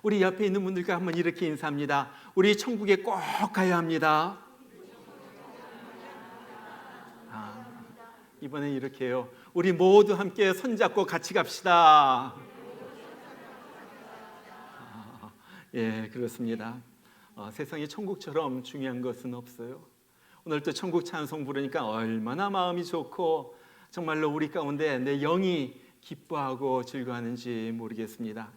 우리 옆에 있는 분들과 한번 이렇게 인사합니다. 우리 천국에 꼭 가야 합니다. 이번엔 이렇게 해요. 우리 모두 함께 손잡고 같이 갑시다. 예, 그렇습니다. 세상에 천국처럼 중요한 것은 없어요. 오늘 또 천국 찬송 부르니까 얼마나 마음이 좋고 정말로 우리 가운데 내 영이 기뻐하고 즐거워하는지 모르겠습니다.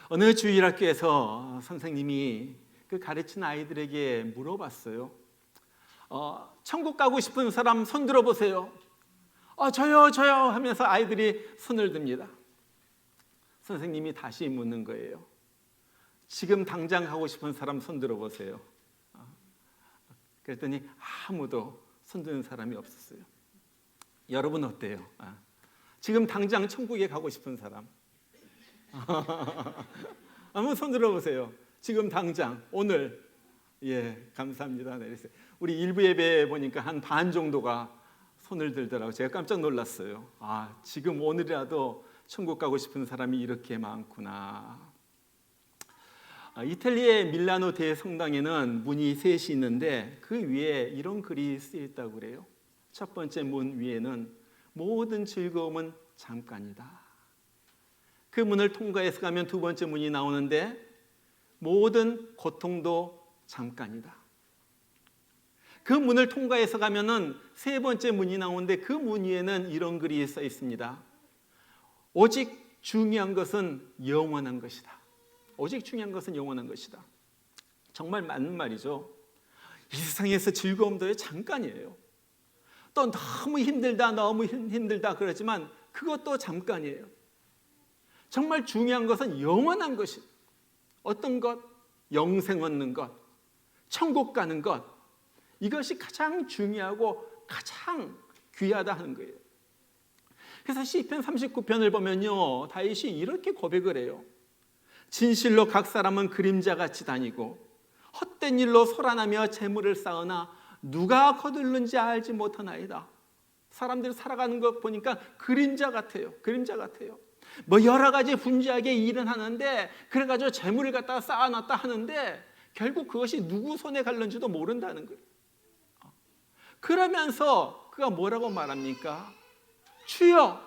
어느 주일학교에서 선생님이 그 가르친 아이들에게 물어봤어요. 천국 가고 싶은 사람 손 들어보세요. 저요 하면서 아이들이 손을 듭니다. 선생님이 다시 묻는 거예요. 지금 당장 가고 싶은 사람 손 들어보세요. 그랬더니 아무도 손 드는 사람이 없었어요. 여러분 어때요? 지금 당장 천국에 가고 싶은 사람 한번 손 들어보세요. 지금 당장 오늘. 예, 감사합니다. 우리 일부 예배 보니까 한 반 정도가 손을 들더라고요. 제가 깜짝 놀랐어요. 지금 오늘이라도 천국 가고 싶은 사람이 이렇게 많구나. 이탈리아의 밀라노 대성당에는 문이 셋이 있는데 그 위에 이런 글이 쓰여 있다고 그래요. 첫 번째 문 위에는 모든 즐거움은 잠깐이다. 그 문을 통과해서 가면 두 번째 문이 나오는데 모든 고통도 잠깐이다. 그 문을 통과해서 가면은 세 번째 문이 나오는데 그 문 위에는 이런 글이 써 있습니다. 오직 중요한 것은 영원한 것이다. 오직 중요한 것은 영원한 것이다. 정말 맞는 말이죠. 이 세상에서 즐거움도 잠깐이에요. 또 너무 힘들다 그러지만 그것도 잠깐이에요. 정말 중요한 것은 영원한 것이. 어떤 것? 영생 얻는 것, 천국 가는 것. 이것이 가장 중요하고 가장 귀하다 하는 거예요. 그래서 시편 39편을 보면요, 다윗이 이렇게 고백을 해요. 진실로 각 사람은 그림자같이 다니고 헛된 일로 소란하며 재물을 쌓으나 누가 거둘는지 알지 못하나이다. 사람들이 살아가는 것 보니까 그림자 같아요. 뭐 여러 가지 분주하게 일은 하는데 그래가지고 재물을 갖다가 쌓아놨다 하는데 결국 그것이 누구 손에 갈는지도 모른다는 거예요. 그러면서 그가 뭐라고 말합니까? 주여,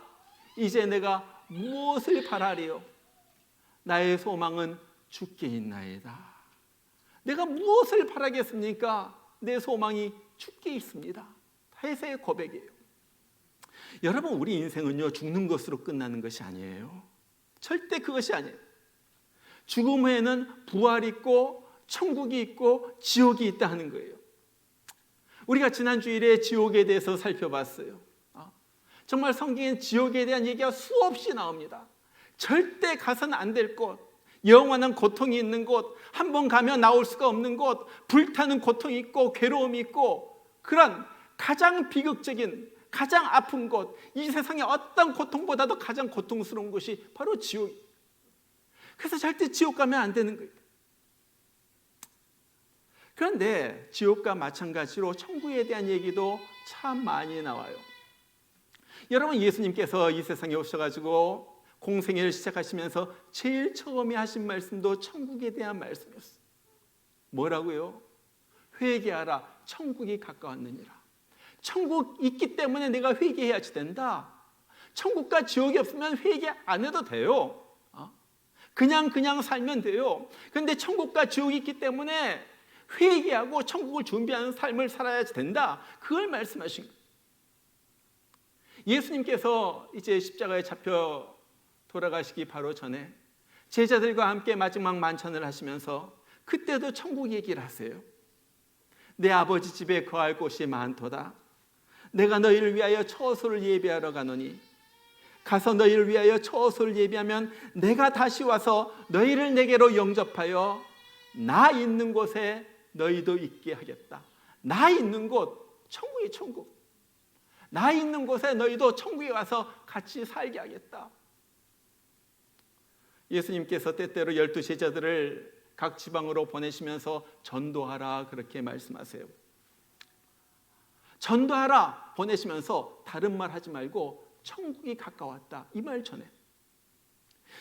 이제 내가 무엇을 바라리요? 나의 소망은 주께 있나이다. 내가 무엇을 바라겠습니까? 내 소망이 주께 있습니다. 다윗의 고백이에요. 여러분, 우리 인생은요, 죽는 것으로 끝나는 것이 아니에요. 절대 그것이 아니에요. 죽음 후에는 부활이 있고 천국이 있고 지옥이 있다 하는 거예요. 우리가 지난 주일에 지옥에 대해서 살펴봤어요. 정말 성경엔 지옥에 대한 얘기가 수없이 나옵니다. 절대 가서는 안 될 곳, 영원한 고통이 있는 곳, 한 번 가면 나올 수가 없는 곳, 불타는 고통이 있고 괴로움이 있고, 그런 가장 비극적인, 가장 아픈 곳, 이 세상의 어떤 고통보다도 가장 고통스러운 곳이 바로 지옥. 그래서 절대 지옥 가면 안 되는 거예요. 그런데 지옥과 마찬가지로 천국에 대한 얘기도 참 많이 나와요. 여러분, 예수님께서 이 세상에 오셔가지고 공생애를 시작하시면서 제일 처음에 하신 말씀도 천국에 대한 말씀이었어요. 뭐라고요? 회개하라, 천국이 가까웠느니라. 천국 있기 때문에 내가 회개해야지 된다. 천국과 지옥이 없으면 회개 안 해도 돼요. 그냥 살면 돼요. 그런데 천국과 지옥이 있기 때문에 회개하고 천국을 준비하는 삶을 살아야지 된다. 그걸 말씀하신 거예요. 예수님께서 이제 십자가에 잡혀 돌아가시기 바로 전에 제자들과 함께 마지막 만찬을 하시면서 그때도 천국 얘기를 하세요. 내 아버지 집에 거할 곳이 많도다. 내가 너희를 위하여 처소를 예비하러 가노니 가서 너희를 위하여 처소를 예비하면 내가 다시 와서 너희를 내게로 영접하여 나 있는 곳에 너희도 있게 하겠다. 나 있는 곳, 천국이 천국. 나 있는 곳에 너희도 천국에 와서 같이 살게 하겠다. 예수님께서 때때로 12 제자들을 각 지방으로 보내시면서 전도하라 그렇게 말씀하세요. 전도하라 보내시면서 다른 말 하지 말고 천국이 가까웠다 이 말 전해.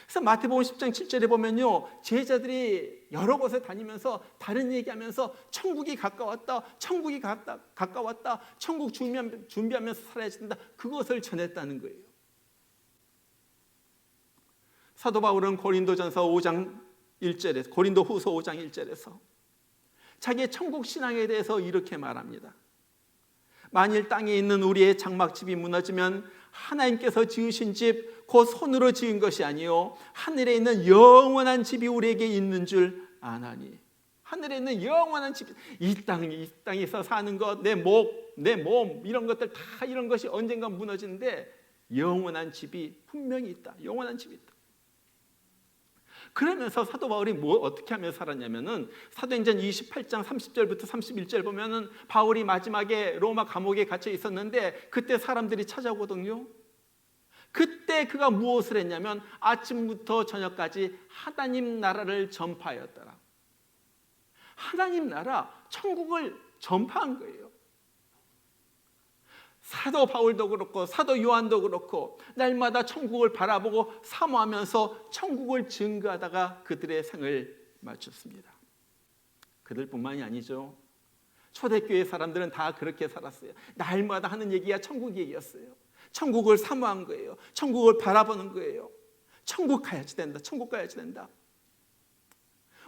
그래서 마태복음 10장 7절에 보면요, 제자들이 여러 곳에 다니면서 다른 얘기하면서 천국이 가까웠다, 천국이 가까웠다, 천국 준비하면서 살아야 된다, 그것을 전했다는 거예요. 사도 바울은 고린도전서 5장 1절에서, 고린도후서 5장 1절에서 자기의 천국 신앙에 대해서 이렇게 말합니다. 만일 땅에 있는 우리의 장막집이 무너지면 하나님께서 지으신 집 곧 손으로 지은 것이 아니요 하늘에 있는 영원한 집이 우리에게 있는 줄 아나니. 하늘에 있는 영원한 집, 이 땅에서 사는 것, 내 몸 이런 것들 다, 이런 것이 언젠가 무너지는데 영원한 집이 분명히 있다. 영원한 집이 있다. 그러면서 사도 바울이 어떻게 하며 살았냐면은 사도행전 28장 30절부터 31절 보면은 바울이 마지막에 로마 감옥에 갇혀 있었는데 그때 사람들이 찾아오거든요. 그때 그가 무엇을 했냐면 아침부터 저녁까지 하나님 나라를 전파하였더라. 하나님 나라, 천국을 전파한 거예요. 사도 바울도 그렇고 사도 요한도 그렇고 날마다 천국을 바라보고 사모하면서 천국을 증거하다가 그들의 생을 마쳤습니다. 그들뿐만이 아니죠. 초대교회 사람들은 다 그렇게 살았어요. 날마다 하는 얘기가 천국 얘기였어요. 천국을 사모한 거예요. 천국을 바라보는 거예요. 천국 가야지 된다. 천국 가야지 된다.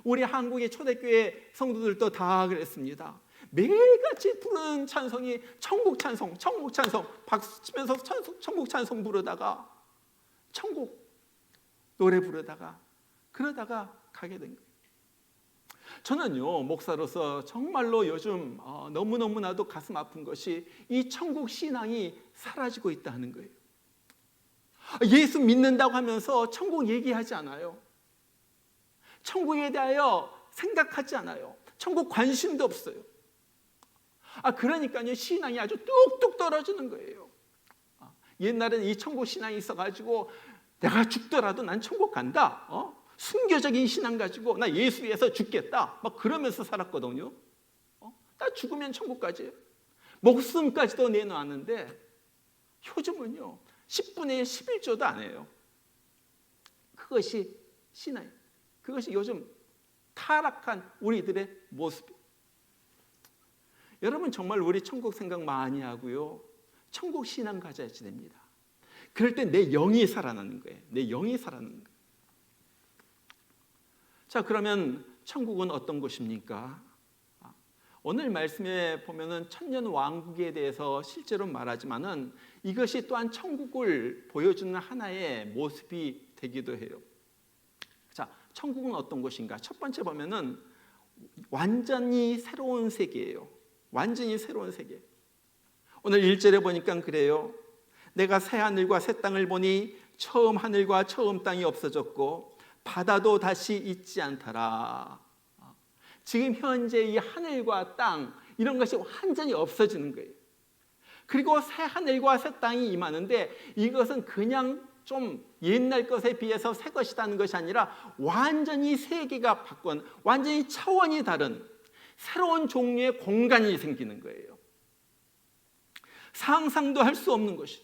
우리 한국의 초대교회 성도들도 다 그랬습니다. 매일같이 부르는 찬송이 천국 찬송, 천국 찬송, 박수 치면서 천국 찬송 부르다가 천국 노래 부르다가 그러다가 가게 된 거예요. 저는요, 목사로서 정말로 요즘 너무너무나도 가슴 아픈 것이 이 천국 신앙이 사라지고 있다는 거예요. 예수 믿는다고 하면서 천국 얘기하지 않아요. 천국에 대하여 생각하지 않아요. 천국 관심도 없어요. 그러니까요, 신앙이 아주 뚝뚝 떨어지는 거예요. 옛날에는 이 천국 신앙이 있어가지고 내가 죽더라도 난 천국 간다. 순교적인 신앙 가지고 나 예수 위해서 죽겠다. 막 그러면서 살았거든요. 나 죽으면 천국 가지. 목숨까지도 내놓았는데 요즘은요, 10분의 11조도 안 해요. 그것이 신앙이에요. 그것이 요즘 타락한 우리들의 모습이에요. 여러분 정말 우리 천국 생각 많이 하고요, 천국 신앙 가져야지 됩니다. 그럴 때 내 영이 살아나는 거예요. 내 영이 살아나는 거예요. 자, 그러면 천국은 어떤 곳입니까? 오늘 말씀에 보면은 천년 왕국에 대해서 실제로 말하지만은 이것이 또한 천국을 보여주는 하나의 모습이 되기도 해요. 자, 천국은 어떤 곳인가? 첫 번째 보면은 완전히 새로운 세계예요. 완전히 새로운 세계. 오늘 1절에 보니까 그래요. 내가 새 하늘과 새 땅을 보니 처음 하늘과 처음 땅이 없어졌고 바다도 다시 있지 않더라. 지금 현재 이 하늘과 땅 이런 것이 완전히 없어지는 거예요. 그리고 새 하늘과 새 땅이 임하는데 이것은 그냥 좀 옛날 것에 비해서 새 것이라는 것이 아니라 완전히 세계가 바꾼, 완전히 차원이 다른 새로운 종류의 공간이 생기는 거예요. 상상도 할 수 없는 것이.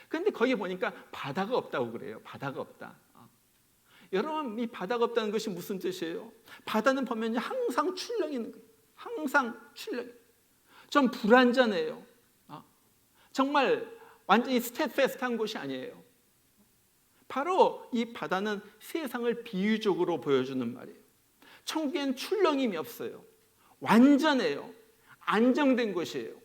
그런데 거기 보니까 바다가 없다고 그래요. 바다가 없다. 여러분, 이 바다가 없다는 것이 무슨 뜻이에요? 바다는 보면 항상 출렁이 있는 거예요. 항상 출렁이. 좀 불안전해요. 정말 완전히 스테드패스트한 곳이 아니에요. 바로 이 바다는 세상을 비유적으로 보여주는 말이에요. 천국엔 출렁임이 없어요. 완전해요. 안정된 곳이에요.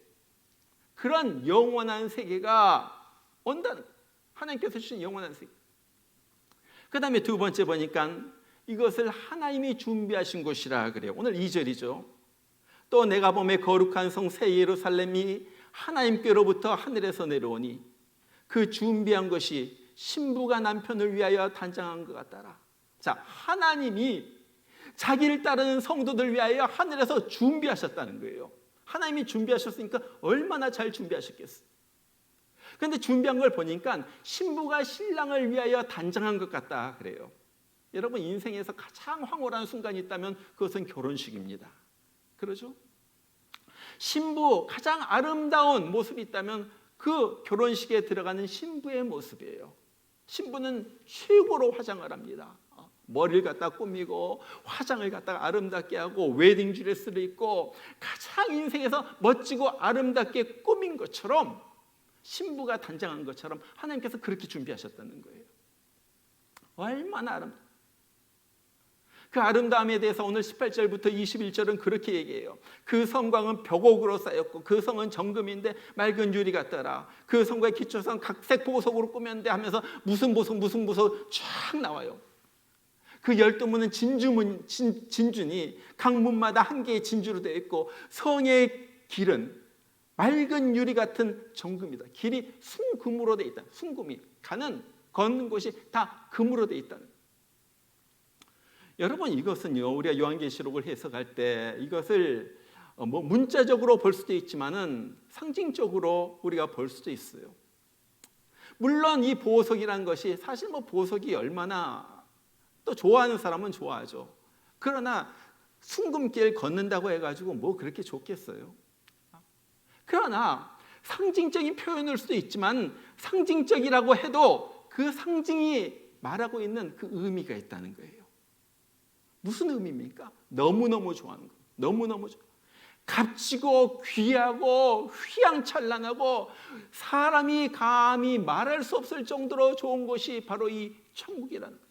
그런 영원한 세계가 온다는 거예요. 하나님께서 주신 영원한 세계. 그 다음에 두 번째 보니까 이것을 하나님이 준비하신 곳이라 그래요. 오늘 2절이죠. 또 내가 보매 거룩한 성 새 예루살렘이 하나님께로부터 하늘에서 내려오니 그 준비한 것이 신부가 남편을 위하여 단장한 것 같더라. 자, 하나님이 자기를 따르는 성도들 위하여 하늘에서 준비하셨다는 거예요. 하나님이 준비하셨으니까 얼마나 잘 준비하셨겠어요. 그런데 준비한 걸 보니까 신부가 신랑을 위하여 단장한 것 같다 그래요. 여러분, 인생에서 가장 황홀한 순간이 있다면 그것은 결혼식입니다. 그러죠? 신부, 가장 아름다운 모습이 있다면 그 결혼식에 들어가는 신부의 모습이에요. 신부는 최고로 화장을 합니다. 머리를 갖다 꾸미고 화장을 갖다가 아름답게 하고 웨딩 드레스를 입고 가장 인생에서 멋지고 아름답게 꾸민 것처럼, 신부가 단장한 것처럼 하나님께서 그렇게 준비하셨다는 거예요. 얼마나 아름다워. 그 아름다움에 대해서 오늘 18절부터 21절은 그렇게 얘기해요. 그 성곽은 벽옥으로 쌓였고 그 성은 정금인데 맑은 유리 같더라. 그 성곽의 기초성 각색 보석으로 꾸몄는데 하면서 무슨 보석 쫙 나와요. 그 12문은 진주니 각 문마다 한 개의 진주로 되어 있고, 성의 길은 맑은 유리 같은 정금이다. 길이 순금으로 되어 있다. 순금이 걷는 곳이 다 금으로 되어 있다는. 여러분, 이것은요, 우리가 요한계시록을 해석할 때 이것을 문자적으로 볼 수도 있지만은 상징적으로 우리가 볼 수도 있어요. 물론 이 보석이라는 것이 사실 보석이 얼마나 또 좋아하는 사람은 좋아하죠. 그러나 순금길 걷는다고 해가지고 그렇게 좋겠어요. 그러나 상징적인 표현일 수도 있지만, 상징적이라고 해도 그 상징이 말하고 있는 그 의미가 있다는 거예요. 무슨 의미입니까? 너무너무 좋아하는 거예요. 너무너무 값지고 귀하고 휘황찬란하고 사람이 감히 말할 수 없을 정도로 좋은 것이 바로 이 천국이라는 거예요.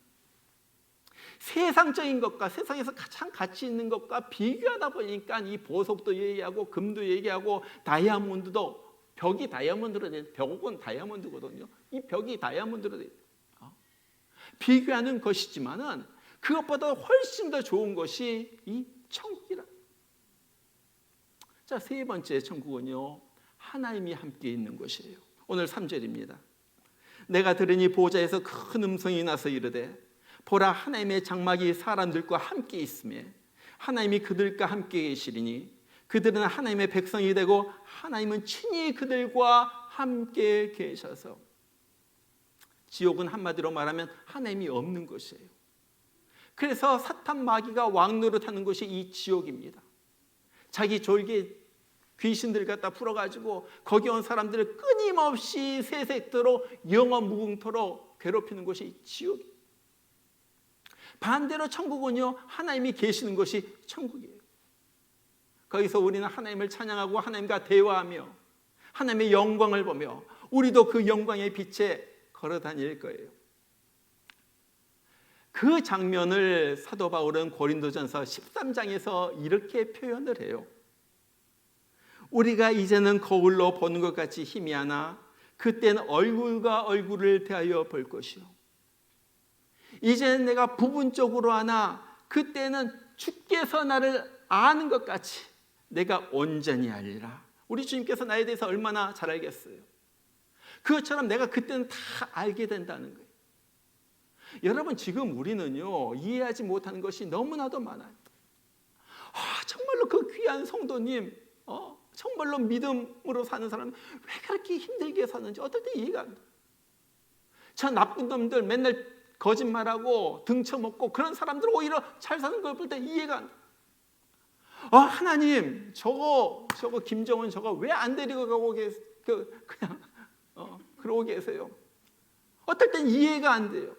세상적인 것과 세상에서 가장 가치 있는 것과 비교하다 보니까 이 보석도 얘기하고 금도 얘기하고 다이아몬드도, 벽이 다이아몬드로 된, 벽은 다이아몬드거든요. 이 벽이 다이아몬드로 된, 비교하는 것이지만은 그것보다 훨씬 더 좋은 것이 이 천국이라. 자, 세 번째 천국은요, 하나님이 함께 있는 것이에요. 오늘 3절입니다. 내가 들으니 보좌에서 큰 음성이 나서 이르되, 보라, 하나님의 장막이 사람들과 함께 있으며 하나님이 그들과 함께 계시리니 그들은 하나님의 백성이 되고 하나님은 친히 그들과 함께 계셔서. 지옥은 한마디로 말하면 하나님이 없는 것이에요. 그래서 사탄 마귀가 왕노릇하는 것이 이 지옥입니다. 자기 졸개 귀신들 갖다 풀어가지고 거기 온 사람들을 끊임없이 세색토록 영원 무궁토록 괴롭히는 것이 지옥이에요. 반대로 천국은요, 하나님이 계시는 것이 천국이에요. 거기서 우리는 하나님을 찬양하고 하나님과 대화하며 하나님의 영광을 보며 우리도 그 영광의 빛에 걸어 다닐 거예요. 그 장면을 사도 바울은 고린도전서 13장에서 이렇게 표현을 해요. 우리가 이제는 거울로 보는 것 같이 희미하나 그때는 얼굴과 얼굴을 대하여 볼 것이요. 이제는 내가 부분적으로 아나 그때는 주께서 나를 아는 것 같이 내가 온전히 알리라. 우리 주님께서 나에 대해서 얼마나 잘 알겠어요. 그것처럼 내가 그때는 다 알게 된다는 거예요. 여러분, 지금 우리는요, 이해하지 못하는 것이 너무나도 많아요. 정말로 그 귀한 성도님, 정말로 믿음으로 사는 사람은 왜 그렇게 힘들게 사는지 어떨 때 이해가 안 돼요. 저 나쁜 놈들 맨날 거짓말하고 등쳐먹고 그런 사람들 오히려 잘 사는 걸 볼 때 이해가 안 돼요. 하나님, 저거 김정은 저거 왜 안 데리고 가고 그냥 그러고 계세요. 어떨 땐 이해가 안 돼요.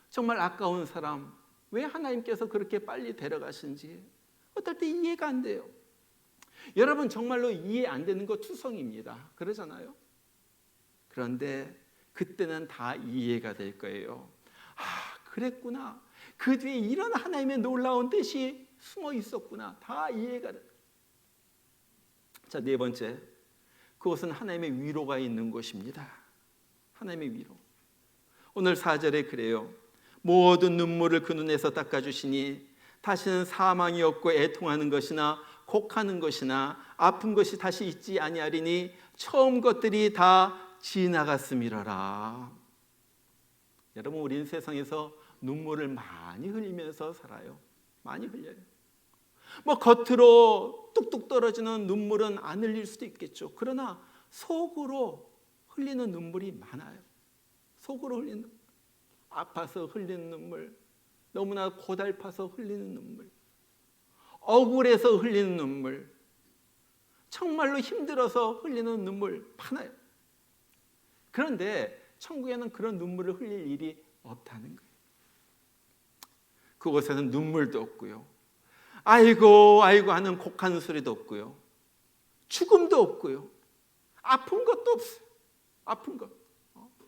정말 아까운 사람, 왜 하나님께서 그렇게 빨리 데려가신지 어떨 때 이해가 안 돼요. 여러분, 정말로 이해 안 되는 거 투성입니다. 그러잖아요. 그런데 그때는 다 이해가 될 거예요. 그랬구나. 그 뒤에 이런 하나님의 놀라운 뜻이 숨어 있었구나. 다 이해가 돼요. 자, 네 번째, 그것은 하나님의 위로가 있는 곳입니다. 하나님의 위로. 오늘 4절에 그래요. 모든 눈물을 그 눈에서 닦아주시니 다시는 사망이 없고 애통하는 것이나 곡하는 것이나 아픈 것이 다시 있지 아니하리니 처음 것들이 다 지나갔음이로라. 여러분, 우리는 세상에서 눈물을 많이 흘리면서 살아요. 많이 흘려요. 겉으로 뚝뚝 떨어지는 눈물은 안 흘릴 수도 있겠죠. 그러나 속으로 흘리는 눈물이 많아요. 속으로 흘리는 눈물. 아파서 흘리는 눈물, 너무나 고달파서 흘리는 눈물, 억울해서 흘리는 눈물, 정말로 힘들어서 흘리는 눈물 많아요. 그런데 천국에는 그런 눈물을 흘릴 일이 없다는 거예요. 그곳에는 눈물도 없고요, 아이고 아이고 하는 곡하는 소리도 없고요, 죽음도 없고요, 아픈 것도 없어요. 아픈 것,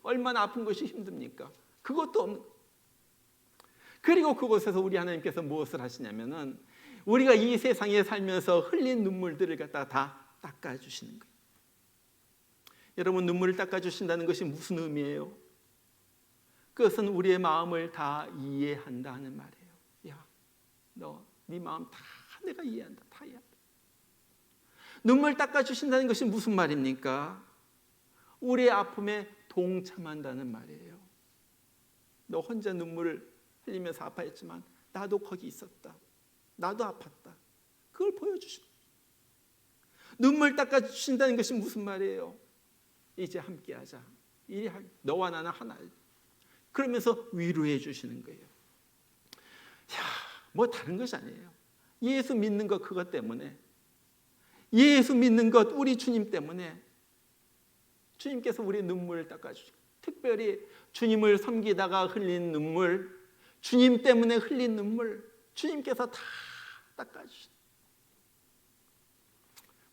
얼마나 아픈 것이 힘듭니까? 그것도 없는. 그리고 그곳에서 우리 하나님께서 무엇을 하시냐면은 우리가 이 세상에 살면서 흘린 눈물들을 갖다 다 닦아주시는 거예요. 여러분, 눈물을 닦아주신다는 것이 무슨 의미예요? 그것은 우리의 마음을 다 이해한다 하는 말이에요. 야, 너 네 마음 다 내가 이해한다. 다 이해한다. 눈물 닦아주신다는 것이 무슨 말입니까? 우리의 아픔에 동참한다는 말이에요. 너 혼자 눈물을 흘리면서 아파했지만 나도 거기 있었다. 나도 아팠다. 그걸 보여주시고, 눈물 닦아주신다는 것이 무슨 말이에요? 이제 함께하자. 너와 나는 하나. 그러면서 위로해 주시는 거예요. 뭐 다른 것이 아니에요. 예수 믿는 것, 그것 때문에, 예수 믿는 것, 우리 주님 때문에 주님께서 우리 눈물을 닦아주시고, 특별히 주님을 섬기다가 흘린 눈물, 주님 때문에 흘린 눈물, 주님께서 다 닦아주시고,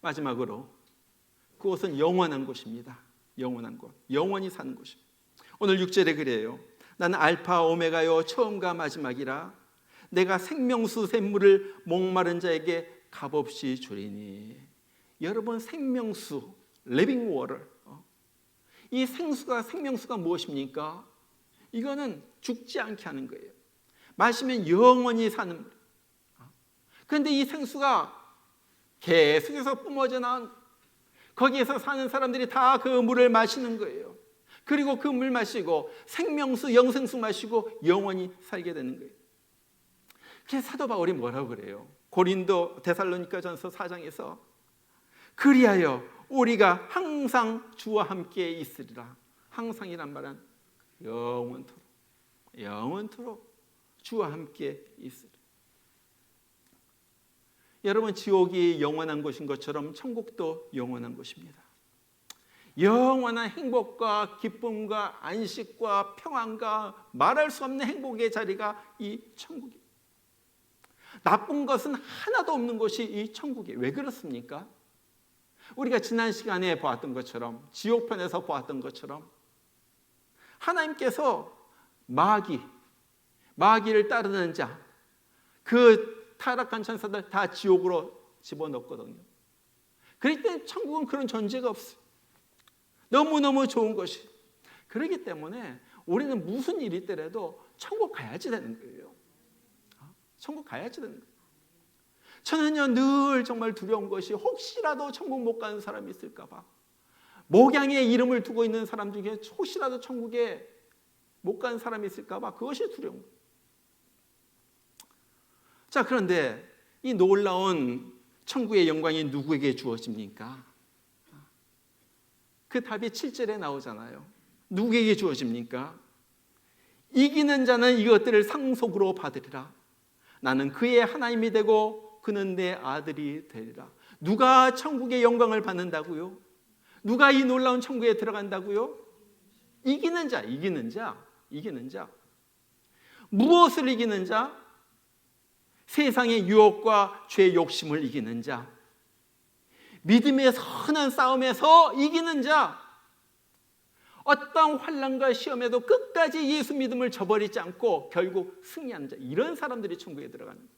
마지막으로 그곳은 영원한 곳입니다. 영원한 곳, 영원히 사는 곳입니다. 오늘 6절에 그래요. 나는 알파 오메가요 처음과 마지막이라 내가 생명수 샘물을 목마른 자에게 값없이 주리니. 여러분, 생명수, living water, 이 생명수가 무엇입니까? 이거는 죽지 않게 하는 거예요. 마시면 영원히 사는 물. 그런데 이 생수가 계속해서 뿜어져 나온, 거기에서 사는 사람들이 다 그 물을 마시는 거예요. 그리고 그 물 마시고 생명수, 영생수 마시고 영원히 살게 되는 거예요. 그래서 사도 바울이 뭐라고 그래요? 고린도 데살로니가전서 4장에서 그리하여 우리가 항상 주와 함께 있으리라. 항상이란 말은 영원토록, 영원토록 주와 함께 있으리라. 여러분, 지옥이 영원한 곳인 것처럼 천국도 영원한 곳입니다. 영원한 행복과 기쁨과 안식과 평안과 말할 수 없는 행복의 자리가 이 천국입니다. 나쁜 것은 하나도 없는 곳이 이 천국이에요. 왜 그렇습니까? 우리가 지난 시간에 보았던 것처럼, 지옥편에서 보았던 것처럼, 하나님께서 마귀를 따르는 자, 그 타락한 천사들 다 지옥으로 집어넣거든요. 그렇기 때문에 천국은 그런 존재가 없어요. 너무너무 좋은 것이. 그렇기 때문에 우리는 무슨 일이 있더라도 천국 가야지 되는 거예요. 천국 가야지 되는 거예요. 저는요, 늘 정말 두려운 것이 혹시라도 천국 못 가는 사람이 있을까 봐. 목양에 이름을 두고 있는 사람 중에 혹시라도 천국에 못 가는 사람이 있을까 봐. 그것이 두려운 거예요. 자, 그런데 이 놀라운 천국의 영광이 누구에게 주어집니까? 그 답이 7절에 나오잖아요. 누구에게 주어집니까? 이기는 자는 이것들을 상속으로 받으리라. 나는 그의 하나님이 되고 그는 내 아들이 되리라. 누가 천국의 영광을 받는다고요? 누가 이 놀라운 천국에 들어간다고요? 이기는 자, 이기는 자, 이기는 자. 무엇을 이기는 자? 세상의 유혹과 죄의 욕심을 이기는 자. 믿음의 선한 싸움에서 이기는 자. 어떤 환난과 시험에도 끝까지 예수 믿음을 저버리지 않고 결국 승리하는 자. 이런 사람들이 천국에 들어가는 거예요.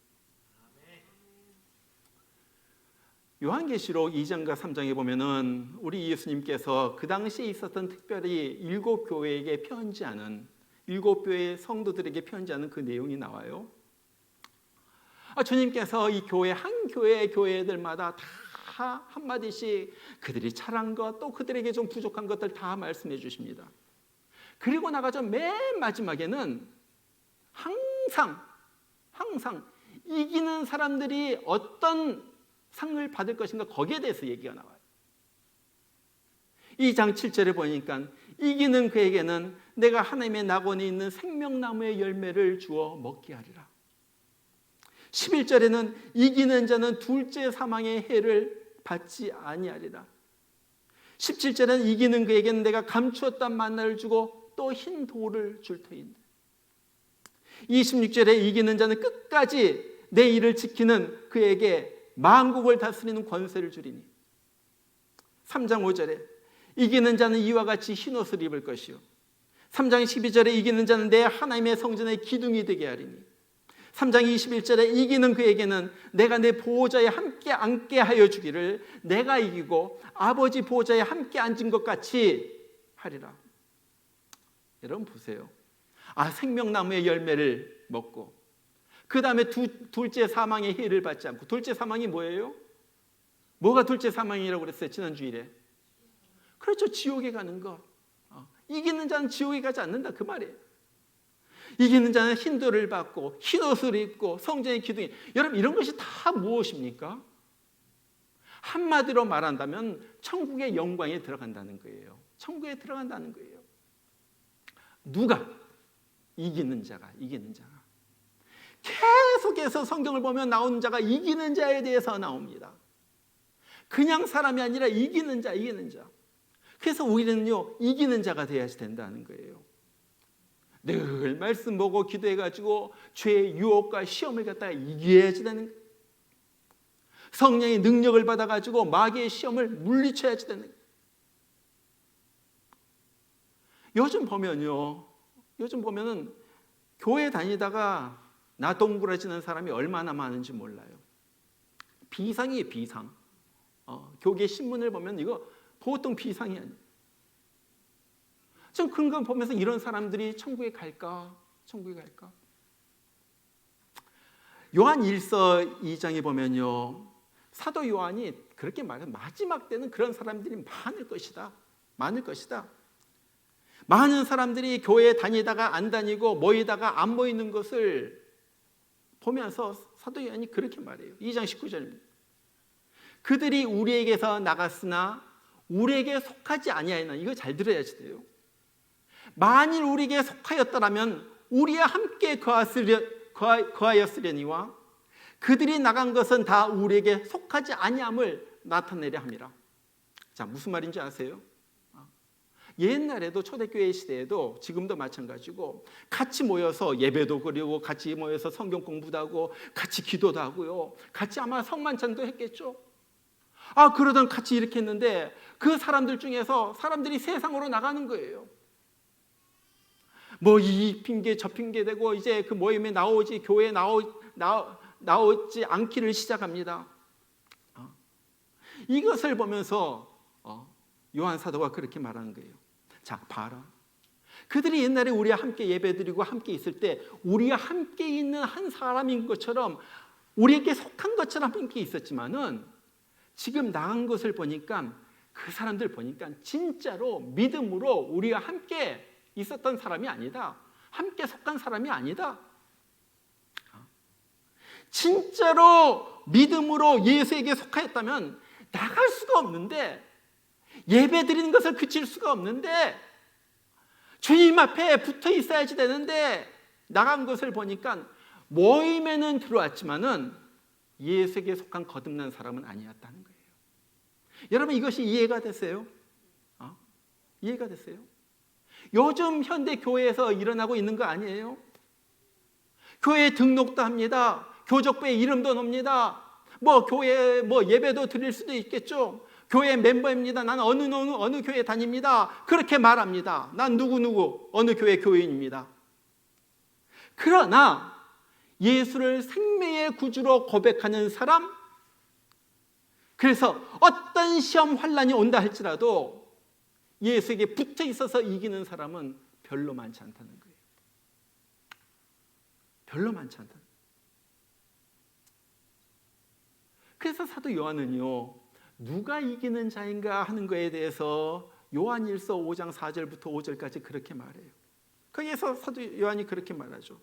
요한계시록 2장과 3장에 보면은 우리 예수님께서 그 당시에 있었던 특별히 7교회에게 편지하는, 7교회 성도들에게 편지하는 그 내용이 나와요. 주님께서 이 교회 한 교회들마다 다 한마디씩 그들이 잘한 것, 또 그들에게 좀 부족한 것들 다 말씀해 주십니다. 그리고 나가서 맨 마지막에는 항상 이기는 사람들이 어떤 상을 받을 것인가, 거기에 대해서 얘기가 나와요. 2장 7절에 보니까 이기는 그에게는 내가 하나님의 낙원에 있는 생명나무의 열매를 주어 먹게 하리라. 11절에는 이기는 자는 둘째 사망의 해를 받지 아니하리라. 17절에는 이기는 그에게는 내가 감추었던 만나를 주고 또 흰 돌을 줄 터인데. 26절에 이기는 자는 끝까지 내 일을 지키는 그에게 만국을 다스리는 권세를 주리니. 3장 5절에 이기는 자는 이와 같이 흰옷을 입을 것이요 3장 12절에 이기는 자는 내 하나님의 성전의 기둥이 되게 하리니. 3장 21절에 이기는 그에게는 내가 내 보호자에 함께 앉게 하여 주기를 내가 이기고 아버지 보호자에 함께 앉은 것 같이 하리라. 여러분 보세요. 생명나무의 열매를 먹고 그 다음에 둘째 사망의 해를 받지 않고. 둘째 사망이 뭐예요? 뭐가 둘째 사망이라고 그랬어요 지난주일에? 그렇죠, 지옥에 가는 것. 이기는 자는 지옥에 가지 않는다 그 말이에요. 이기는 자는 흰 돌을 받고 흰옷을 입고 성전의 기둥이. 여러분 이런 것이 다 무엇입니까? 한마디로 말한다면 천국의 영광에 들어간다는 거예요. 천국에 들어간다는 거예요. 누가? 이기는 자가. 계속해서 성경을 보면 나오는 자가 이기는 자에 대해서 나옵니다. 그냥 사람이 아니라 이기는 자. 그래서 우리는요 이기는 자가 되어야 된다는 거예요. 늘 말씀 보고 기도해가지고 죄의 유혹과 시험을 갖다가 이겨야지 되는 거예요. 성령의 능력을 받아가지고 마귀의 시험을 물리쳐야지 되는 거예요. 요즘 보면은 교회 다니다가 나 동그라지는 사람이 얼마나 많은지 몰라요. 비상이에요, 비상. 교계 신문을 보면 이거 보통 비상이 아니에요. 전 그런 거 보면서 이런 사람들이 천국에 갈까? 요한 1서 2장에 보면요 사도 요한이 그렇게 말해요. 마지막 때는 그런 사람들이 많을 것이다. 많은 사람들이 교회에 다니다가 안 다니고 모이다가 안 모이는 것을 보면서 사도 요한이 그렇게 말해요. 2장 19절입니다. 그들이 우리에게서 나갔으나 우리에게 속하지 아니하였나. 이거 잘 들어야지 돼요. 만일 우리에게 속하였더라면 우리와 함께 거하였으려니와 그들이 나간 것은 다 우리에게 속하지 아니함을 나타내려 함이라. 자, 무슨 말인지 아세요? 옛날에도 초대교회 시대에도 지금도 마찬가지고 같이 모여서 예배도 드리고 같이 모여서 성경 공부도 하고 같이 기도도 하고요. 같이 아마 성만찬도 했겠죠. 그러던 같이 이렇게 했는데 그 사람들 중에서 사람들이 세상으로 나가는 거예요. 뭐 이 핑계 저 핑계 대고 이제 그 모임에 나오지 교회에 나오지 않기를 시작합니다. 이것을 보면서 요한 사도가 그렇게 말하는 거예요. 자, 봐라. 그들이 옛날에 우리와 함께 예배드리고 함께 있을 때 우리와 함께 있는 한 사람인 것처럼 우리에게 속한 것처럼 함께 있었지만은 지금 나간 것을 보니까 그 사람들 보니까 진짜로 믿음으로 우리와 함께 있었던 사람이 아니다. 함께 속한 사람이 아니다. 진짜로 믿음으로 예수에게 속하였다면 나갈 수가 없는데 예배 드리는 것을 그칠 수가 없는데 주님 앞에 붙어 있어야지 되는데 나간 것을 보니까 모임에는 들어왔지만은 예수에게 속한 거듭난 사람은 아니었다는 거예요. 여러분 이것이 이해가 됐어요? 이해가 됐어요? 요즘 현대 교회에서 일어나고 있는 거 아니에요? 교회 등록도 합니다. 교적부에 이름도 넣습니다. 교회 예배도 드릴 수도 있겠죠. 교회 멤버입니다. 난 어느 교회 다닙니다. 그렇게 말합니다. 난 누구 어느 교회 교인입니다. 그러나 예수를 생명의 구주로 고백하는 사람, 그래서 어떤 시험 환난이 온다 할지라도 예수에게 붙어 있어서 이기는 사람은 별로 많지 않다는 거예요. 별로 많지 않다. 그래서 사도 요한은요, 누가 이기는 자인가 하는 것에 대해서 요한일서 5장 4절부터 5절까지 그렇게 말해요. 거기에서 사도 요한이 그렇게 말하죠.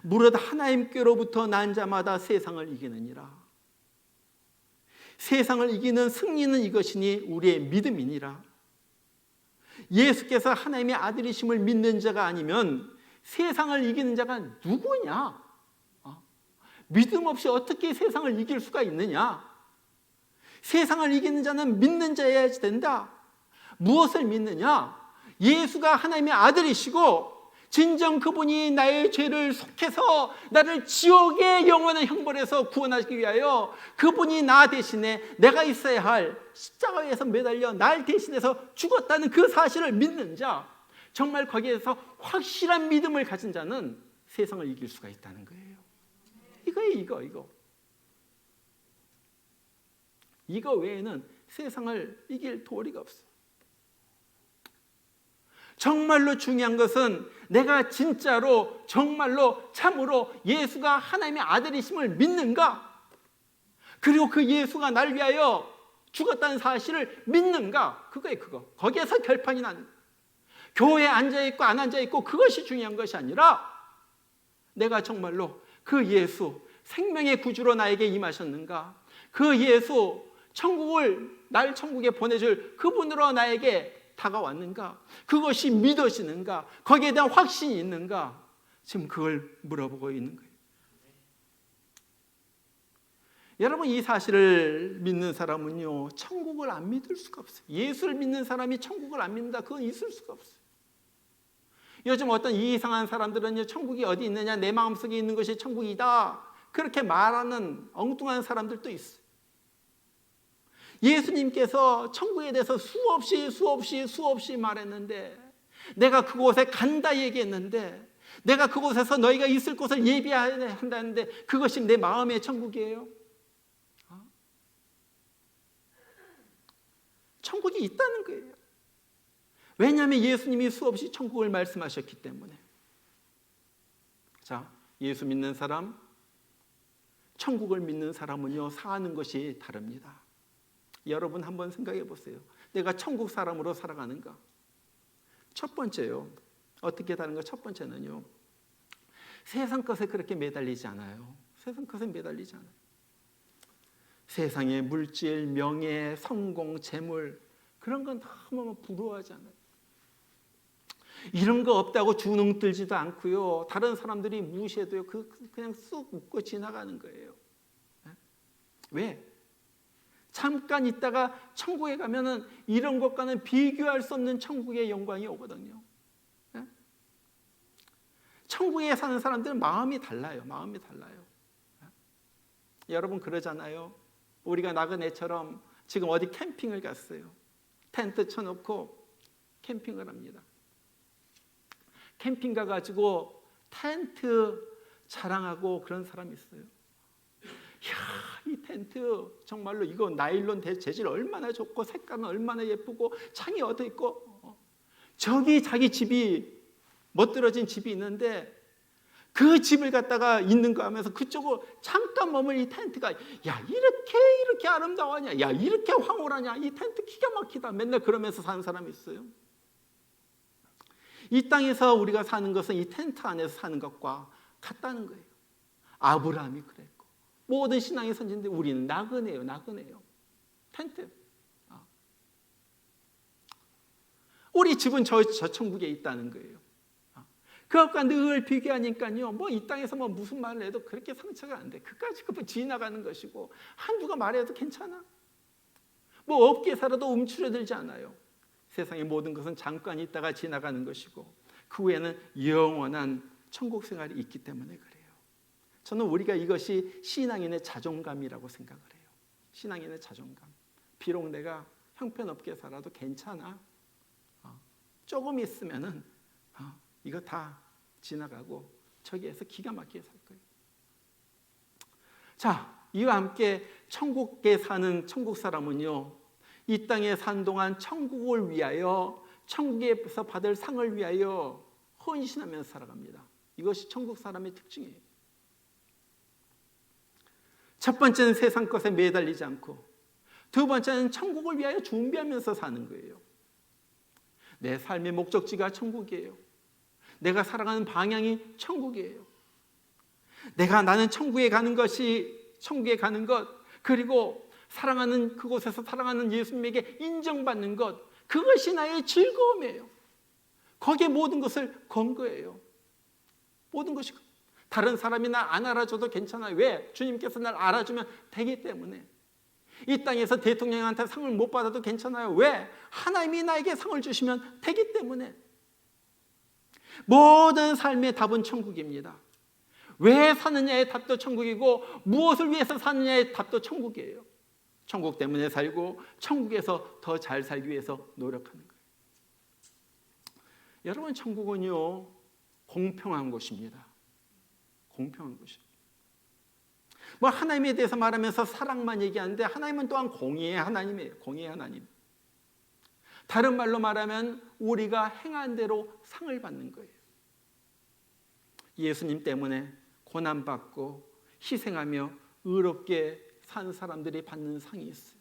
무릇 하나님께로부터 난 자마다 세상을 이기느니라. 세상을 이기는 승리는 이것이니 우리의 믿음이니라. 예수께서 하나님의 아들이심을 믿는 자가 아니면 세상을 이기는 자가 누구냐? 믿음 없이 어떻게 세상을 이길 수가 있느냐? 세상을 이기는 자는 믿는 자여야지 된다. 무엇을 믿느냐? 예수가 하나님의 아들이시고 진정 그분이 나의 죄를 속해서 나를 지옥의 영원한 형벌에서 구원하기 위하여 그분이 나 대신에 내가 있어야 할 십자가에서 매달려 날 대신해서 죽었다는 그 사실을 믿는 자, 정말 거기에서 확실한 믿음을 가진 자는 세상을 이길 수가 있다는 거예요. 이거예요. 이거 외에는 세상을 이길 도리가 없어요. 정말로 중요한 것은 내가 진짜로 정말로 참으로 예수가 하나님의 아들이심을 믿는가? 그리고 그 예수가 나를 위하여 죽었다는 사실을 믿는가? 그거예요. 거기에서 결판이 나는 거예요. 교회에 앉아있고 안 앉아있고 그것이 중요한 것이 아니라 내가 정말로 그 예수 생명의 구주로 나에게 임하셨는가? 그 예수 날 천국에 보내줄 그분으로 나에게 다가왔는가? 그것이 믿어지는가? 거기에 대한 확신이 있는가? 지금 그걸 물어보고 있는 거예요. 여러분, 이 사실을 믿는 사람은요, 천국을 안 믿을 수가 없어요. 예수를 믿는 사람이 천국을 안 믿는다, 그건 있을 수가 없어요. 요즘 어떤 이상한 사람들은요, 천국이 어디 있느냐, 내 마음속에 있는 것이 천국이다, 그렇게 말하는 엉뚱한 사람들도 있어요. 예수님께서 천국에 대해서 수없이 말했는데, 내가 그곳에 간다 얘기했는데, 내가 그곳에서 너희가 있을 곳을 예비한다는데 그것이 내 마음의 천국이에요? 천국이 있다는 거예요. 왜냐하면 예수님이 수없이 천국을 말씀하셨기 때문에. 자, 예수 믿는 사람, 천국을 믿는 사람은요, 사는 것이 다릅니다. 여러분 한번 생각해 보세요. 내가 천국 사람으로 살아가는가? 첫 번째요. 어떻게 다른가? 첫 번째는요, 세상 것에 그렇게 매달리지 않아요. 세상 것에 매달리지 않아요. 세상의 물질, 명예, 성공, 재물, 그런 건 너무 부러워하지 않아요. 이런 거 없다고 주눅 들지도 않고요. 다른 사람들이 무시해도요, 그냥 쑥 웃고 지나가는 거예요. 왜? 잠깐 있다가 천국에 가면은 이런 것과는 비교할 수 없는 천국의 영광이 오거든요. 천국에 사는 사람들은 마음이 달라요. 여러분 그러잖아요. 우리가 나그네처럼 지금 어디 캠핑을 갔어요. 텐트 쳐놓고 캠핑을 합니다. 캠핑 가가지고 텐트 자랑하고 그런 사람이 있어요. 이야, 이 텐트 정말로 이거 나일론 재질 얼마나 좋고 색감은 얼마나 예쁘고 창이 어디 있고, 저기 자기 집이 멋들어진 집이 있는데 그 집을 갖다가 있는 거 하면서 그쪽으로 잠깐 머물 이 텐트가, 야, 이렇게 아름다워하냐, 야, 이렇게 황홀하냐, 이 텐트 기가 막히다, 맨날 그러면서 사는 사람이 있어요. 이 땅에서 우리가 사는 것은 이 텐트 안에서 사는 것과 같다는 거예요. 아브라함이 그랬고 모든 신앙의 선진들, 우리는 나그네요. 텐트. 우리 집은 저 천국에 있다는 거예요. 그것과 늘 비교하니까요, 뭐 이 땅에서 뭐 무슨 말을 해도 그렇게 상처가 안 돼. 그까지 지나가는 것이고, 한두가 말해도 괜찮아. 뭐 없게 살아도 움츠러들지 않아요. 세상의 모든 것은 잠깐 있다가 지나가는 것이고, 그 후에는 영원한 천국 생활이 있기 때문에 그래요. 저는 우리가 이것이 신앙인의 자존감이라고 생각을 해요. 신앙인의 자존감. 비록 내가 형편없게 살아도 괜찮아. 조금 있으면은 이거 다 지나가고 저기에서 기가 막히게 살 거예요. 자, 이와 함께 천국에 사는 천국 사람은요, 이 땅에 산 동안 천국을 위하여, 천국에서 받을 상을 위하여 헌신하면서 살아갑니다. 이것이 천국 사람의 특징이에요. 첫 번째는 세상 것에 매달리지 않고, 두 번째는 천국을 위하여 준비하면서 사는 거예요. 내 삶의 목적지가 천국이에요. 내가 살아가는 방향이 천국이에요. 나는 천국에 가는 것, 그리고 사랑하는 그곳에서 사랑하는 예수님에게 인정받는 것, 그것이 나의 즐거움이에요. 거기에 모든 것을 건 거예요. 모든 것이. 다른 사람이 날 안 알아줘도 괜찮아요. 왜? 주님께서 날 알아주면 되기 때문에. 이 땅에서 대통령한테 상을 못 받아도 괜찮아요. 왜? 하나님이 나에게 상을 주시면 되기 때문에. 모든 삶의 답은 천국입니다. 왜 사느냐의 답도 천국이고 무엇을 위해서 사느냐의 답도 천국이에요. 천국 때문에 살고 천국에서 더 잘 살기 위해서 노력하는 거예요. 여러분, 천국은요 공평한 곳입니다. 공평한 곳이에요. 뭐 하나님에 대해서 말하면서 사랑만 얘기하는데 하나님은 또한 공의의 하나님이에요. 공의의 하나님. 다른 말로 말하면 우리가 행한 대로 상을 받는 거예요. 예수님 때문에 고난받고 희생하며 의롭게 산 사람들이 받는 상이 있어요.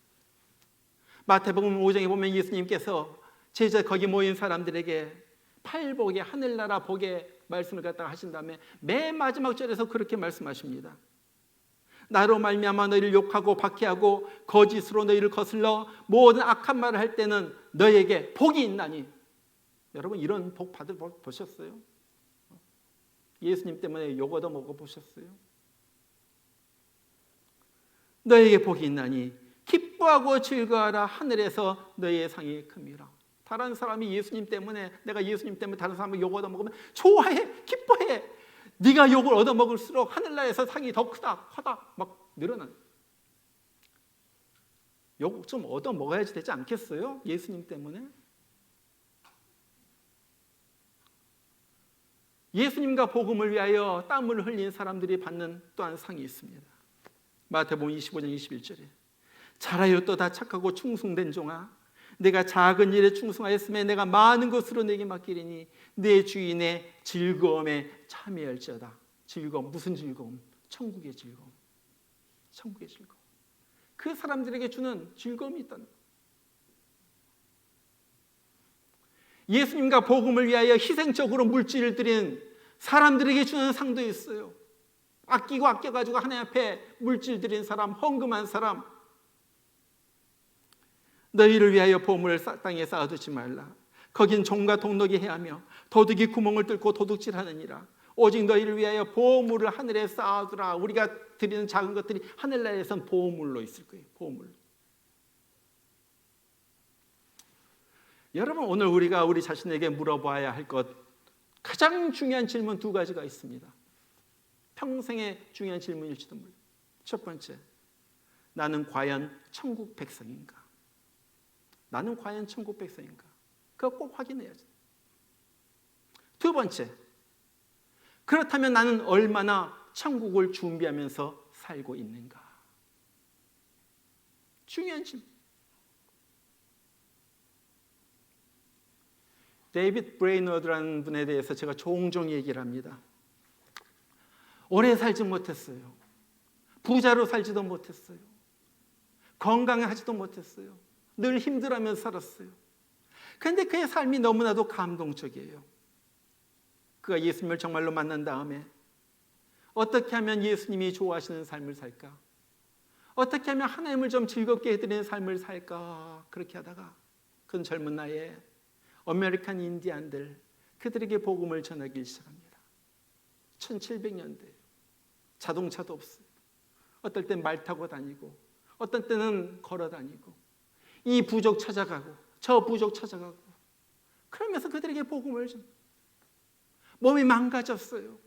마태복음 5장에 보면 예수님께서 제자 거기 모인 사람들에게 팔복의 하늘나라 복의 말씀을 갖다가 하신 다음에 맨 마지막 절에서 그렇게 말씀하십니다. 나로 말미암아 너희를 욕하고 박해하고 거짓으로 너희를 거슬러 모든 악한 말을 할 때는 너희에게 복이 있나니. 여러분, 이런 복 받을 보셨어요? 예수님 때문에 욕 얻어 먹어보셨어요? 너희에게 복이 있나니 기뻐하고 즐거워하라. 하늘에서 너희의 상이 큽니다. 다른 사람이 예수님 때문에, 내가 예수님 때문에 다른 사람이 욕 얻어 먹으면 좋아해, 기뻐해. 네가 욕을 얻어 먹을수록 하늘나라에서 상이 더 크다, 막 늘어나요. 욕 좀 얻어 먹어야지 되지 않겠어요? 예수님 때문에. 예수님과 복음을 위하여 땀을 흘린 사람들이 받는 또한 상이 있습니다. 마태복음 25장 21절에 잘하여 또 다 착하고 충성된 종아, 내가 작은 일에 충성하였음에 내가 많은 것으로 내게 맡기리니 내 주인의 즐거움에 참여할지어다. 즐거움, 무슨 즐거움? 천국의 즐거움. 천국의 즐거움. 그 사람들에게 주는 즐거움이 있다는 거예요. 예수님과 복음을 위하여 희생적으로 물질을 드린 사람들에게 주는 상도 있어요. 아끼고 아껴가지고 하나님 앞에 물질 드린 사람, 헌금한 사람. 너희를 위하여 보물을 땅에 쌓아두지 말라. 거긴 종과 동록이 해하며 도둑이 구멍을 뚫고 도둑질하느니라. 오직 너희를 위하여 보물을 하늘에 쌓아두라. 우리가 드리는 작은 것들이 하늘나라에선 보물로 있을 거예요. 보물. 여러분, 오늘 우리가 우리 자신에게 물어봐야 할 것, 가장 중요한 질문 두 가지가 있습니다. 평생의 중요한 질문일지도 몰라요. 첫 번째, 나는 과연 천국 백성인가? 나는 과연 천국 백성인가? 그거 꼭 확인해야죠. 두 번째, 그렇다면 나는 얼마나 천국을 준비하면서 살고 있는가? 중요한 질문. 데이비드 브레이너드라는 분에 대해서 제가 종종 얘기를 합니다. 오래 살지 못했어요. 부자로 살지도 못했어요. 건강하지도 못했어요. 늘 힘들어하면서 살았어요. 그런데 그의 삶이 너무나도 감동적이에요. 그가 예수님을 정말로 만난 다음에 어떻게 하면 예수님이 좋아하시는 삶을 살까? 어떻게 하면 하나님을 좀 즐겁게 해드리는 삶을 살까? 그렇게 하다가 그는 젊은 나이에 아메리칸 인디안들, 그들에게 복음을 전하기 시작합니다. 1700년대. 자동차도 없어요. 어떨 땐 말 타고 다니고 어떤 때는 걸어 다니고 이 부족 찾아가고 저 부족 찾아가고 그러면서 그들에게 복음을 좀. 몸이 망가졌어요.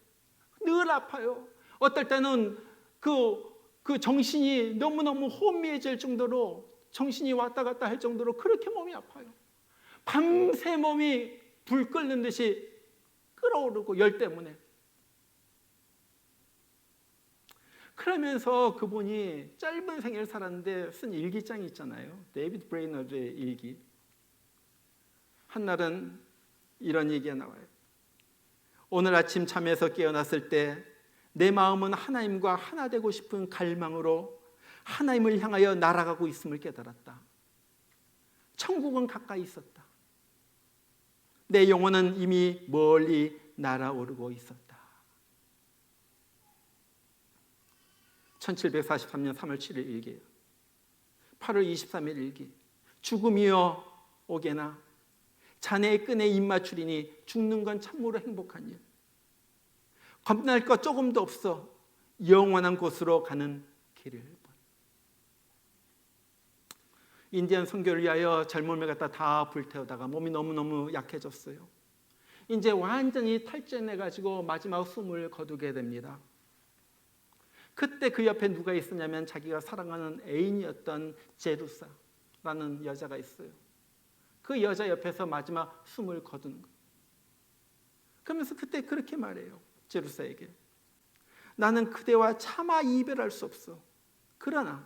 늘 아파요. 어떨 때는 그 정신이 너무너무 혼미해질 정도로, 정신이 왔다 갔다 할 정도로 그렇게 몸이 아파요. 밤새 몸이 불 끓는 듯이 끓어오르고 열 때문에. 그러면서 그분이 짧은 생애를 살았는데 쓴 일기장이 있잖아요. 데이비드 브레이너드의 일기. 한날은 이런 얘기가 나와요. 오늘 아침 잠에서 깨어났을 때 내 마음은 하나님과 하나 되고 싶은 갈망으로 하나님을 향하여 날아가고 있음을 깨달았다. 천국은 가까이 있었다. 내 영혼은 이미 멀리 날아오르고 있었다. 1743년 3월 7일 일기예요. 8월 23일 일기. 죽음이여 오게나 자네의 끈에 입 맞추리니 죽는 건 참으로 행복한 일. 겁날 것 조금도 없어 영원한 곳으로 가는 길을 본. 인디안 선교를 위하여 젊음을 갖다 다 불태우다가 몸이 너무너무 약해졌어요. 이제 완전히 탈진해가지고 마지막 숨을 거두게 됩니다. 그때 그 옆에 누가 있었냐면 자기가 사랑하는 애인이었던 제루사라는 여자가 있어요. 그 여자 옆에서 마지막 숨을 거두는 거예요. 그러면서 그때 그렇게 말해요. 제루사에게. 나는 그대와 차마 이별할 수 없어. 그러나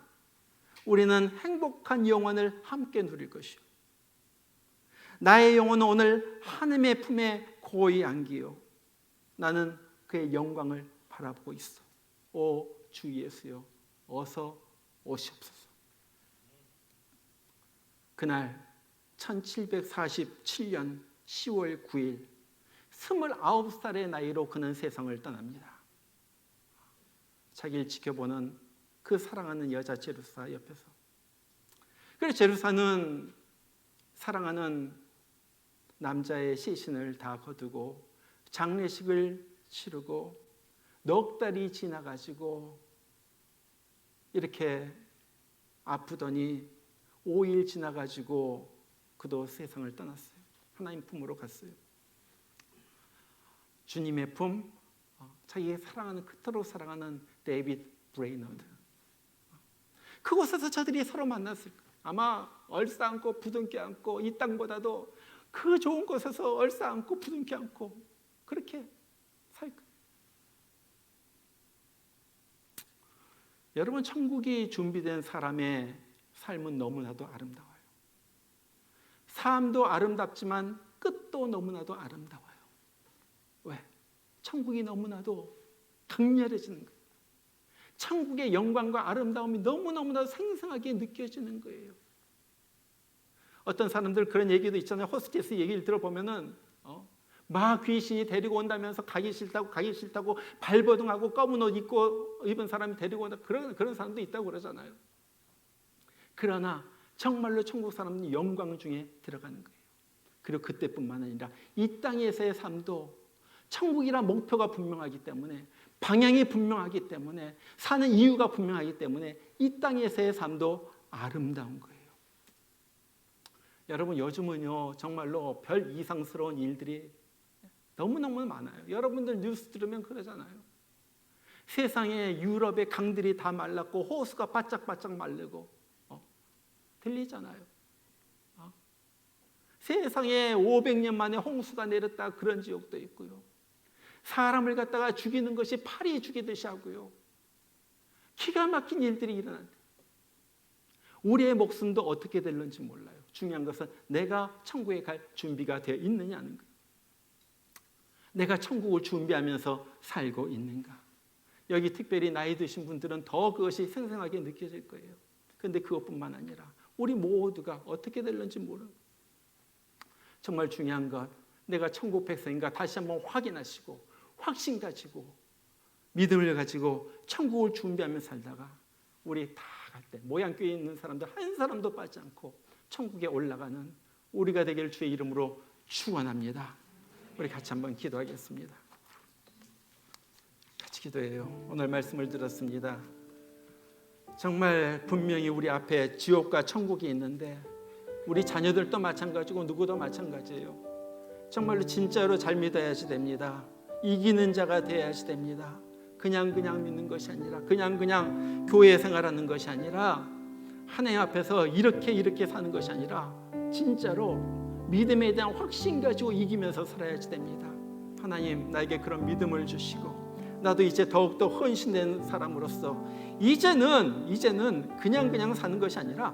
우리는 행복한 영원을 함께 누릴 것이요. 나의 영혼은 오늘 하나님의 품에 고이 안기요. 나는 그의 영광을 바라보고 있어. 오 주 예수여, 어서 오시옵소서. 그날 1747년 10월 9일 29살의 나이로 그는 세상을 떠납니다. 자기를 지켜보는 그 사랑하는 여자 제루사 옆에서. 그래서 제루사는 사랑하는 남자의 시신을 다 거두고 장례식을 치르고 넉 달이 지나가지고 이렇게 아프더니 5일 지나가지고 그도 세상을 떠났어요. 하나님 품으로 갔어요. 주님의 품, 자기의 사랑하는 그토록 사랑하는 데이비드 브레이너드. 그곳에서 저들이 서로 만났을 거예요. 아마 얼싸안고 부둥켜 안고 이 땅보다도 그 좋은 곳에서 얼싸안고 부둥켜 안고 그렇게 살 거예요. 여러분, 천국이 준비된 사람의 삶은 너무나도 아름다워요. 삶도 아름답지만 끝도 너무나도 아름다워요. 왜? 천국이 너무나도 강렬해지는 거예요. 천국의 영광과 아름다움이 너무너무나 생생하게 느껴지는 거예요. 어떤 사람들 그런 얘기도 있잖아요. 호스티스 얘기를 들어보면은 막 귀신이 데리고 온다면서 가기 싫다고 발버둥하고 검은 옷 입은 사람이 데리고 온다. 그런 사람도 있다고 그러잖아요. 그러나 정말로 천국 사람은 영광 중에 들어가는 거예요. 그리고 그때뿐만 아니라 이 땅에서의 삶도 천국이란 목표가 분명하기 때문에, 방향이 분명하기 때문에, 사는 이유가 분명하기 때문에 이 땅에서의 삶도 아름다운 거예요. 여러분, 요즘은요 정말로 별 이상스러운 일들이 너무너무 많아요. 여러분들 뉴스 들으면 그러잖아요. 세상에 유럽의 강들이 다 말랐고 호수가 바짝바짝 마르고 들리잖아요. 세상에 500년 만에 홍수가 내렸다 그런 지역도 있고요. 사람을 갖다가 죽이는 것이 파리 죽이듯이 하고요. 기가 막힌 일들이 일어난다. 우리의 목숨도 어떻게 될는지 몰라요. 중요한 것은 내가 천국에 갈 준비가 되어 있느냐는 거예요. 내가 천국을 준비하면서 살고 있는가. 여기 특별히 나이 드신 분들은 더 그것이 생생하게 느껴질 거예요. 그런데 그것뿐만 아니라 우리 모두가 어떻게 될는지 모르는 거예요. 정말 중요한 것, 내가 천국 백성인가 다시 한번 확인하시고 확신 가지고 믿음을 가지고 천국을 준비하면서 살다가 우리 다 갈 때 모양교회에 있는 사람들 한 사람도 빠지지 않고 천국에 올라가는 우리가 되길 주의 이름으로 축원합니다. 우리 같이 한번 기도하겠습니다. 같이 기도해요. 오늘 말씀을 들었습니다. 정말 분명히 우리 앞에 지옥과 천국이 있는데 우리 자녀들도 마찬가지고 누구도 마찬가지예요. 정말로 진짜로 잘 믿어야지 됩니다. 이기는 자가 되어야지 됩니다. 그냥 믿는 것이 아니라 그냥 교회 생활하는 것이 아니라 하나님 앞에서 이렇게 사는 것이 아니라 진짜로 믿음에 대한 확신 가지고 이기면서 살아야지 됩니다. 하나님, 나에게 그런 믿음을 주시고 나도 이제 더욱더 헌신된 사람으로서 이제는 그냥 사는 것이 아니라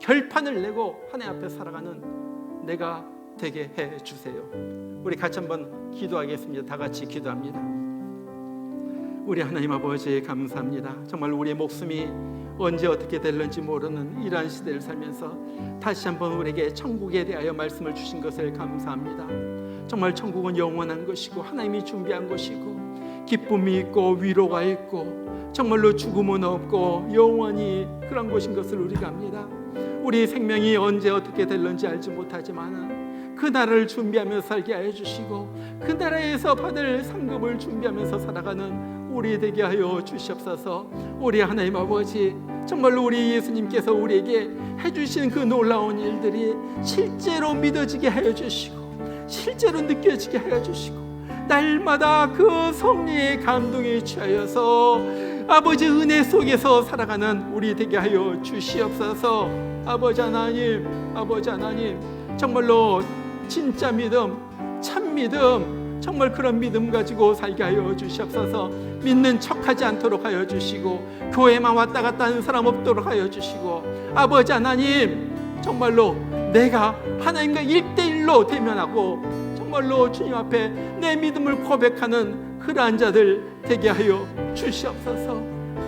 결판을 내고 하나님 앞에 살아가는 내가 되게 해주세요. 우리 같이 한번 기도하겠습니다. 다 같이 기도합니다. 우리 하나님 아버지 감사합니다. 정말 우리의 목숨이 언제 어떻게 될는지 모르는 이러한 시대를 살면서 다시 한번 우리에게 천국에 대하여 말씀을 주신 것을 감사합니다. 정말 천국은 영원한 것이고 하나님이 준비한 것이고 기쁨이 있고 위로가 있고 정말로 죽음은 없고 영원히 그런 것인 것을 우리가 압니다. 우리 생명이 언제 어떻게 될는지 알지 못하지만 그 나라를 준비하며 살게 하여 주시고 그 나라에서 받을 상급을 준비하면서 살아가는 우리 되게 하여 주시옵소서. 우리 하나님 아버지, 정말로 우리 예수님께서 우리에게 해주신 그 놀라운 일들이 실제로 믿어지게 하여 주시고 실제로 느껴지게 하여 주시고 날마다 그 성령의 감동에 취하여서 아버지 은혜 속에서 살아가는 우리 되게 하여 주시옵소서. 아버지 하나님 정말로 진짜 믿음, 참 믿음, 정말 그런 믿음 가지고 살게 하여 주시옵소서. 믿는 척하지 않도록 하여 주시고 교회만 왔다 갔다 하는 사람 없도록 하여 주시고 아버지 하나님 정말로 내가 하나님과 1대1로 대면하고 정말로 주님 앞에 내 믿음을 고백하는 그러한 자들 되게 하여 주시옵소서.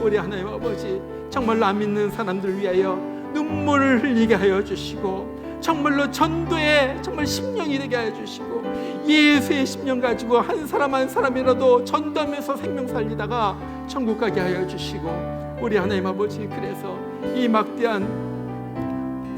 우리 하나님 아버지 정말로 안 믿는 사람들 위하여 눈물을 흘리게 하여 주시고 정말로 전도에 정말 심령이 되게 하여 주시고 예수의 심령 가지고 한 사람 한 사람이라도 전도하면서 생명 살리다가 천국 가게 하여 주시고 우리 하나님 아버지 그래서 이 막대한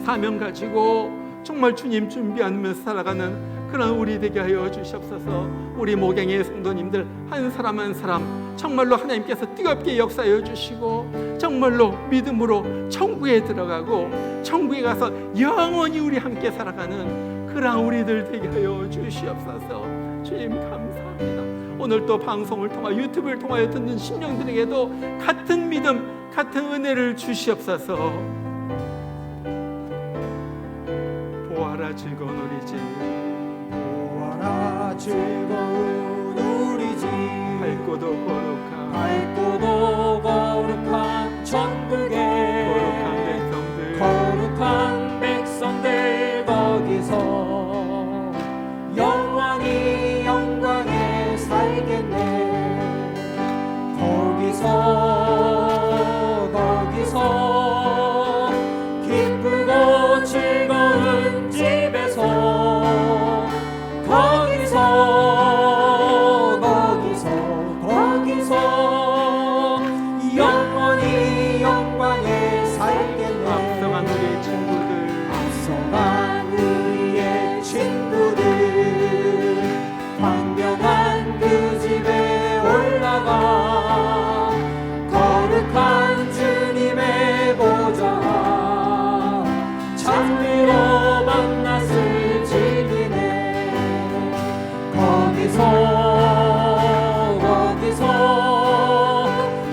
사명 가지고 정말 주님 준비하면서 살아가는 그런 우리 되게 하여 주시옵소서. 우리 목양의 성도님들 한 사람 한 사람 정말로 하나님께서 뜨겁게 역사하여 주시고 정말로 믿음으로 천국에 들어가고 천국에 가서 영원히 우리 함께 살아가는 그런 우리들 되게 하여 주시옵소서. 주님 감사합니다. 오늘 또 방송을 통하여 유튜브를 통하여 듣는 심령들에게도 같은 믿음 같은 은혜를 주시옵소서. 보아라 즐거운 우리 집 즐거운 우리 집 밝고도 거룩한 천국의 거룩한 백성들 거기서 영원히 영광에 살겠네. 거기서 기쁘고 즐거운 집에서 거기서 영원히 영광에 살겠네. 앞서간 우리의 친구들 광명한 그 집에 올라가 거룩한 주님의 보좌 찬미로 만났을 즐기네. 거기서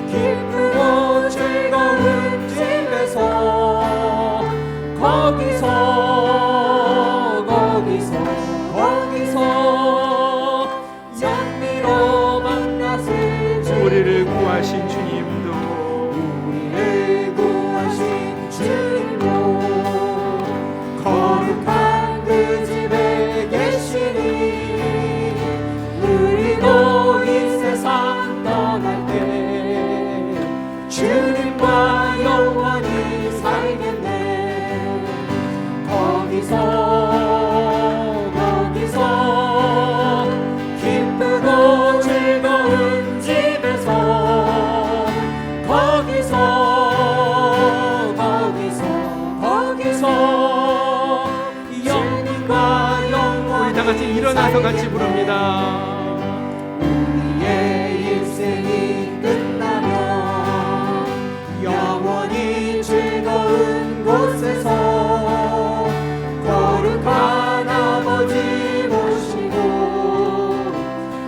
기쁘고 즐거운 집에서 거기서 장미로 만났을 때 우리를 구하신 주님도 거룩한 그 집에 계시니 우리도 이 세상 떠날 때 주님과 영원히 살겠네. 거기서 기쁘고 즐거운 집에서 거기서 영원과 영원히 우리 다 같이 일어나서 같이 부릅니다. 우리의 일생이 끝나면 영원히 즐거운 곳에서 거룩한 아버지 모시고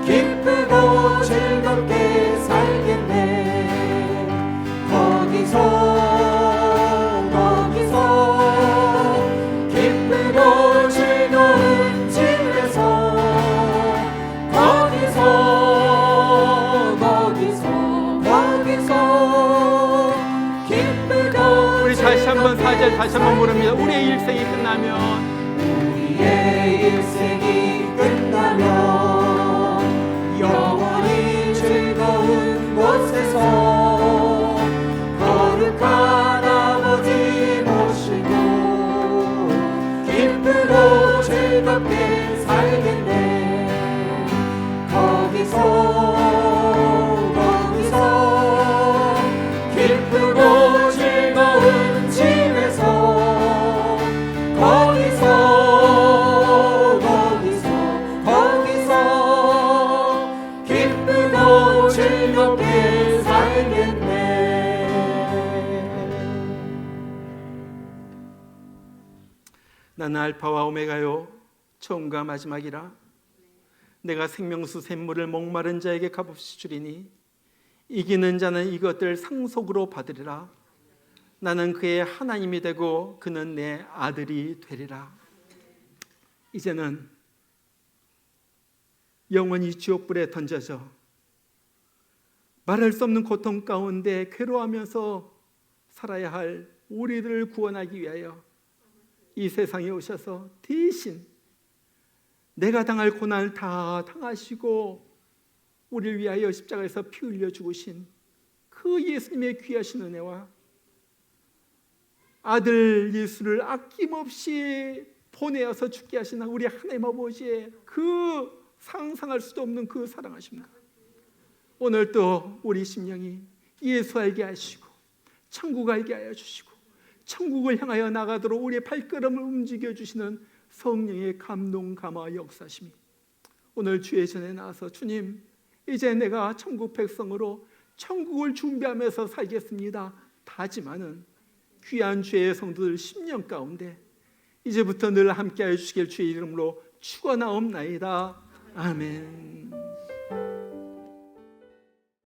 기쁘고 즐겁게 살겠네. 거기서 기쁘고 즐거운 집에서 거기서 기쁘고 우리 다시 한번 4절 다시 한번 부릅니다. 우리의 일생이 끝나면 영원히 즐거운 곳에서 거룩한 아버지 모시고 기쁘고 즐겁게 살겠네. 거기서 기쁘고 즐거운 집에서 거기서 나는 알파와 오메가요 처음과 마지막이라. 내가 생명수 샘물을 목마른 자에게 값없이 주리니 이기는 자는 이것들 상속으로 받으리라. 나는 그의 하나님이 되고 그는 내 아들이 되리라. 이제는 영원히 지옥불에 던져져 말할 수 없는 고통 가운데 괴로워하면서 살아야 할 우리들을 구원하기 위하여 이 세상에 오셔서 대신 내가 당할 고난을 다 당하시고 우리를 위하여 십자가에서 피 흘려 죽으신 그 예수님의 귀하신 은혜와 아들 예수를 아낌없이 보내어서 죽게 하신 우리 하나님 아버지의 그 상상할 수도 없는 그 사랑하십니다. 오늘 또 우리 심령이 예수 알게 하시고 천국 알게 하여 주시고 천국을 향하여 나가도록 우리의 발걸음을 움직여 주시는 성령의 감동 감화 역사심이 오늘 주의 전에 나와서 주님 이제 내가 천국 백성으로 천국을 준비하면서 살겠습니다 다지만은 귀한 주의 성도들 10년 가운데 이제부터 늘 함께하여 주시길 주의 이름으로 축원하옵나이다. 아멘.